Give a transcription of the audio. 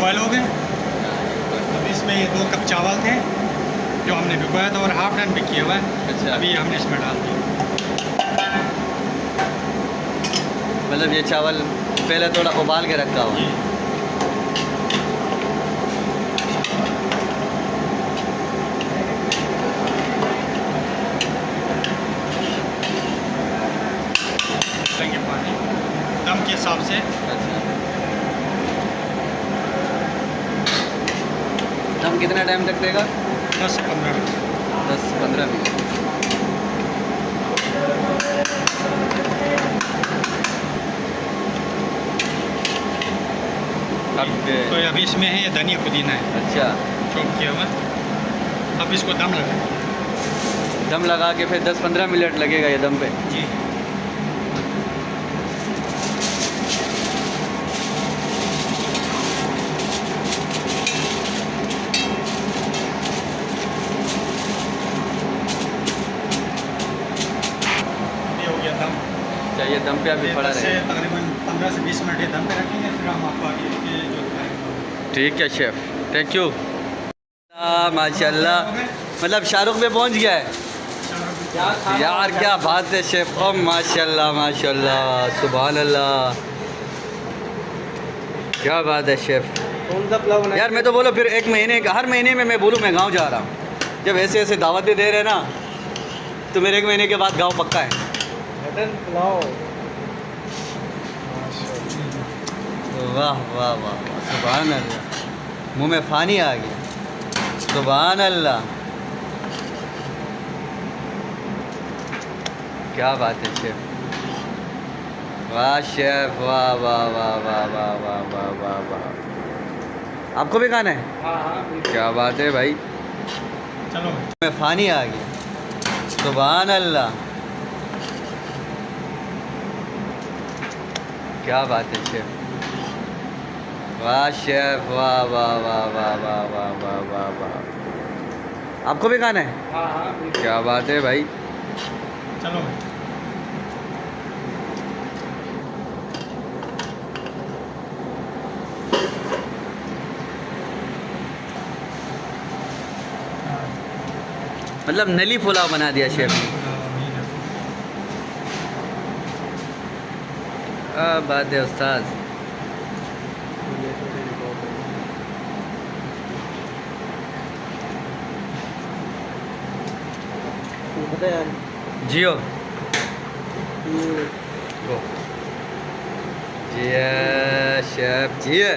Boil हो गए। अब इसमें ये 2 कप चावल थे जो हमने भिगोया था और हाफ डन भी किया हुआ है। अच्छा। अभी हमने इसमें डाल दिया। मतलब ये चावल पहले थोड़ा उबाल के रखा हुआ है। लेंगे पानी दम के हिसाब से। अच्छा, दम कितना टाइम तक देगा? 10-15 मिनट। 10-15 मिनट। अब तो अभी इसमें है ये धनिया पुदीना है अच्छा, चॉप किया हुआ। अब इसको दम लगा। दम लगा के फिर 10-15 मिनट लगेगा ये दम पे। जी। ये हो गया दम। चाहिए दम पे अभी पड़ा से रहे। तकरीबन 15 से 20 मिनट ये दम पे रखेंगे, फिर हम आपको आगे के जो दिखाएंगे। ठीक है शेफ, थैंक यू। माशाल्लाह, मतलब शाहरुख में पहुंच गया है यार, क्या बात है शेफ। ओ माशाल्लाह माशाल्लाह, सुभान अल्लाह, क्या बात है शेफ। कौन सा पुलाव बनाया? यार मैं तो बोलो फिर एक महीने का, हर महीने में मैं बोलूँ मैं गांव जा रहा हूँ। जब ऐसे ऐसे दावतें दे रहे हैं ना, तो मेरे 1 महीने के बाद गांव पक्का है। मटन पुलाव। वाह वाह वाह, सुभान अल्लाह, मुंह में पानी आ गया। सुभान अल्लाह, क्या बात है शेफ। वाह शेफ, वाह वाह वाह वाह वाह वाह वाह वाह वाह। आपको भी खाना है? हाँ हाँ बिल्कुल। क्या बात है भाई, चलो में पानी आ गया। सुभान अल्लाह, क्या बात है शेफ। वाह शेफ, वाह वाह वाह वाह वाह वाह वाह वाह वाह। आपको भी खाना है? हाँ हाँ बिल्कुल। क्या बात है भाई। चलो मतलब नली पुलाव बना दिया शेफ ने। बात है उस्ताद। पता है यार, जियो ये जिया शेफ जिया।